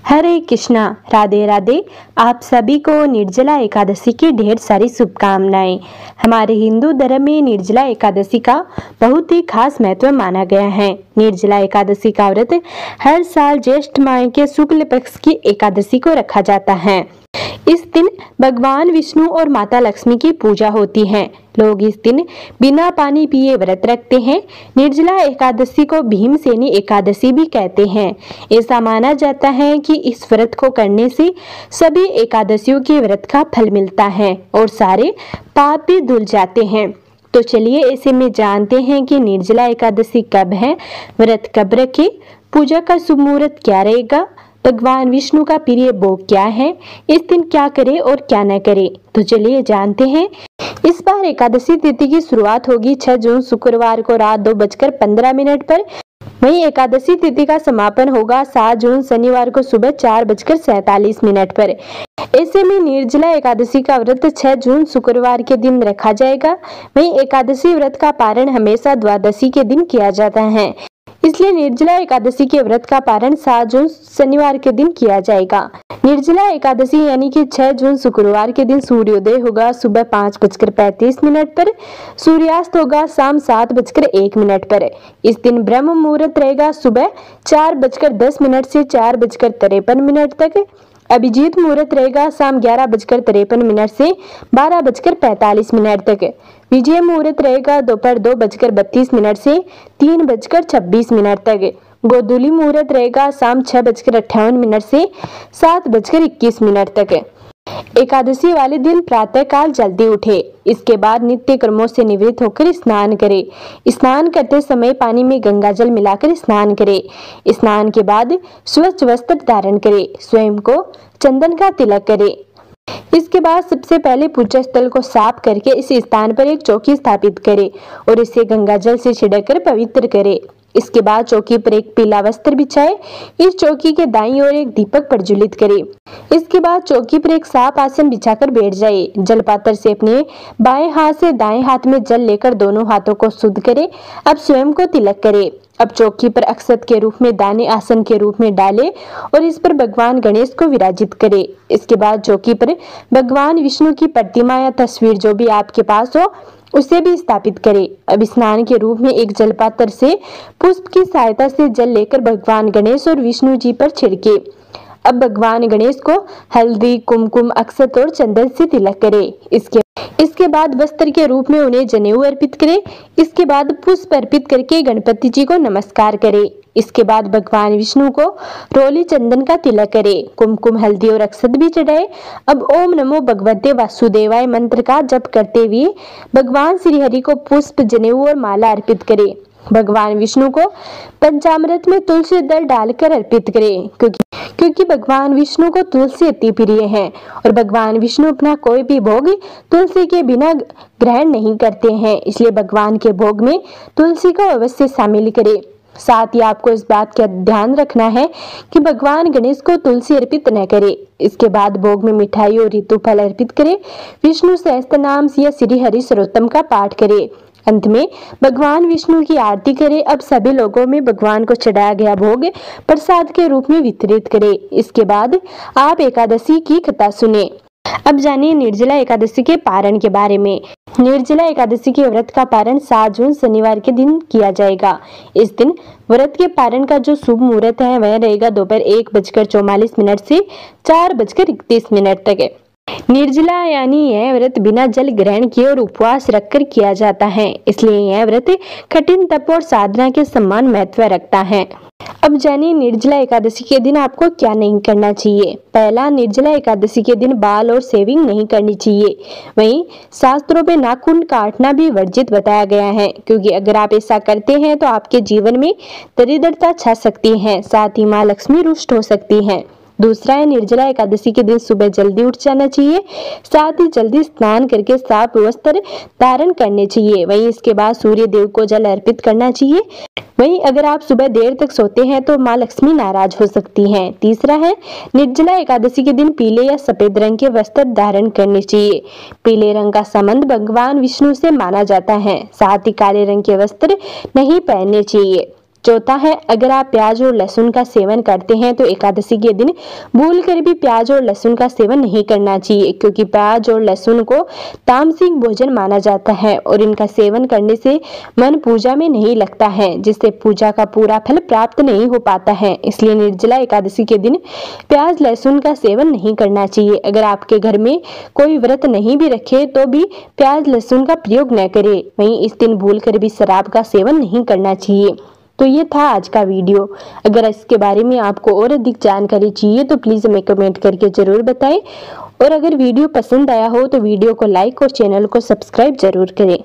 हरे कृष्णा, राधे राधे। आप सभी को निर्जला एकादशी की ढेर सारी शुभकामनाएं। हमारे हिंदू धर्म में निर्जला एकादशी का बहुत ही खास महत्व माना गया है। निर्जला एकादशी का व्रत हर साल ज्येष्ठ माह के शुक्ल पक्ष की एकादशी को रखा जाता है। इस दिन भगवान विष्णु और माता लक्ष्मी की पूजा होती है। लोग इस दिन बिना पानी पिए व्रत रखते हैं। निर्जला एकादशी को भीमसेनी एकादशी भी कहते हैं। ऐसा माना जाता है कि इस व्रत को करने से सभी एकादशियों के व्रत का फल मिलता है और सारे पाप भी धुल जाते हैं। तो चलिए ऐसे में जानते हैं कि निर्जला एकादशी कब है, व्रत कब रखें, पूजा का शुभ मुहूर्त क्या रहेगा, भगवान विष्णु का प्रिय भोग क्या है, इस दिन क्या करें और क्या न करें। तो चलिए जानते हैं। इस बार एकादशी तिथि की शुरुआत होगी 6 जून शुक्रवार को रात 2:15 पर। वहीं एकादशी तिथि का समापन होगा 7 जून शनिवार को सुबह 4:47 पर। ऐसे में निर्जला एकादशी का व्रत 6 जून शुक्रवार के दिन रखा जाएगा। वहीं एकादशी व्रत का पारण हमेशा द्वादशी के दिन किया जाता है, इसलिए निर्जला एकादशी के व्रत का पारण 7 जून शनिवार के दिन किया जाएगा। निर्जला एकादशी यानी कि 6 जून शुक्रवार के दिन सूर्योदय होगा सुबह 5:35 पर, सूर्यास्त होगा शाम 7:01 पर। इस दिन ब्रह्म मुहूर्त रहेगा सुबह 4:10 से 4:53 तक। अभिजीत मुहूर्त रहेगा शाम 11:53 से 12:45 तक। विजय मुहूर्त रहेगा दोपहर 2:32 से 3:26 तक। गोधूली मुहूर्त रहेगा शाम 6:58 से 7:21 तक। एकादशी वाले दिन प्रातः काल जल्दी उठे, इसके बाद नित्य कर्मों से निवृत्त होकर स्नान करें। स्नान करते समय पानी में गंगा जल मिलाकर स्नान करें। स्नान के बाद स्वच्छ वस्त्र धारण करें, स्वयं को चंदन का तिलक करें। इसके बाद सबसे पहले पूजा स्थल को साफ करके इस स्थान पर एक चौकी स्थापित करें और इसे गंगा जल से छिड़ककर पवित्र करें। इसके बाद चौकी पर एक पीला वस्त्र बिछाए। इस चौकी के दाईं ओर एक दीपक प्रज्वलित करें। इसके बाद चौकी पर एक साफ आसन बिछाकर बैठ जाए। जलपात्र से अपने बाएं हाथ से दाएं हाथ में जल लेकर दोनों हाथों को शुद्ध करें। अब स्वयं को तिलक करें। अब चौकी पर अक्षत के रूप में दाने आसन के रूप में डालें और इस पर भगवान गणेश को विराजित करें। इसके बाद चौकी पर भगवान विष्णु की प्रतिमा या तस्वीर जो भी आपके पास हो उसे भी स्थापित करें। अब स्नान के रूप में एक जलपात्र से पुष्प की सहायता से जल लेकर भगवान गणेश और विष्णु जी पर छिड़के। अब भगवान गणेश को हल्दी, कुमकुम, अक्षत और चंदन से तिलक करें। इसके बाद वस्त्र के रूप में उन्हें जनेऊ अर्पित करें। इसके बाद पुष्प अर्पित करके गणपति जी को नमस्कार करें। इसके बाद भगवान विष्णु को रोली चंदन का तिलक करें, कुमकुम, हल्दी और अक्षत भी चढ़ाए। अब ओम नमो भगवते वासुदेवाय मंत्र का जप करते हुए भगवान श्री हरि को पुष्प, जनेऊ और माला अर्पित करें। भगवान विष्णु को पंचामृत में तुलसी दल डालकर अर्पित करें, क्योंकि भगवान विष्णु को तुलसी अति प्रिय है और भगवान विष्णु अपना कोई भी भोग तुलसी के बिना ग्रहण नहीं करते हैं, इसलिए भगवान के भोग में तुलसी को अवश्य शामिल करें। साथ ही आपको इस बात का ध्यान रखना है कि भगवान गणेश को तुलसी अर्पित न करें। इसके बाद भोग में मिठाई और ऋतु फल अर्पित करें। विष्णु सहस्त्रनाम या श्री हरि सर्वोत्तम का पाठ करें। अंत में भगवान विष्णु की आरती करें। अब सभी लोगों में भगवान को चढ़ाया गया भोग प्रसाद के रूप में वितरित करें। इसके बाद आप एकादशी की कथा सुने। अब जानिए निर्जला एकादशी के पारण के बारे में। निर्जला एकादशी के व्रत का पारण 7 जून शनिवार के दिन किया जाएगा। इस दिन व्रत के पारण का जो शुभ मुहूर्त है वह रहेगा दोपहर 1:44 से 4:31 तक। निर्जला यानी यह व्रत बिना जल ग्रहण किए और उपवास रखकर किया जाता है, इसलिए यह व्रत कठिन तप और साधना के समान महत्व रखता है। अब जानिए निर्जला एकादशी के दिन आपको क्या नहीं करना चाहिए। पहला, निर्जला एकादशी के दिन बाल और शेविंग नहीं करनी चाहिए। वहीं शास्त्रों में नाखून काटना भी वर्जित बताया गया है, क्योंकि अगर आप ऐसा करते हैं तो आपके जीवन में दरिद्रता छा सकती है, साथ ही माँ लक्ष्मी रुष्ट हो सकती है। दूसरा है, निर्जला एकादशी के दिन सुबह जल्दी उठ जाना चाहिए, साथ ही जल्दी स्नान करके साफ वस्त्र धारण करने चाहिए। वहीं इसके बाद सूर्य देव को जल अर्पित करना चाहिए। वहीं अगर आप सुबह देर तक सोते हैं तो माँ लक्ष्मी नाराज हो सकती हैं। तीसरा है, निर्जला एकादशी के दिन पीले या सफेद रंग के वस्त्र धारण करने चाहिए। पीले रंग का संबंध भगवान विष्णु से माना जाता है, साथ ही काले रंग के वस्त्र नहीं पहनने चाहिए। चौथा है, अगर आप प्याज और लहसुन का सेवन करते हैं तो एकादशी के दिन भूल कर भी प्याज और लहसुन का सेवन नहीं करना चाहिए, क्योंकि प्याज और लहसुन को तामसिक भोजन माना जाता है और इनका सेवन करने से मन पूजा में नहीं लगता है, जिससे पूजा का पूरा फल प्राप्त नहीं हो पाता है। इसलिए निर्जला एकादशी के दिन प्याज लहसुन का सेवन नहीं करना चाहिए। अगर आपके घर में कोई व्रत नहीं भी रखे तो भी प्याज लहसुन का प्रयोग न करें। वहीं इस दिन भूल कर भी शराब का सेवन नहीं करना चाहिए। तो ये था आज का वीडियो। अगर इसके बारे में आपको और अधिक जानकारी चाहिए तो प्लीज़ हमें कमेंट करके ज़रूर बताएं, और अगर वीडियो पसंद आया हो तो वीडियो को लाइक और चैनल को सब्सक्राइब जरूर करें।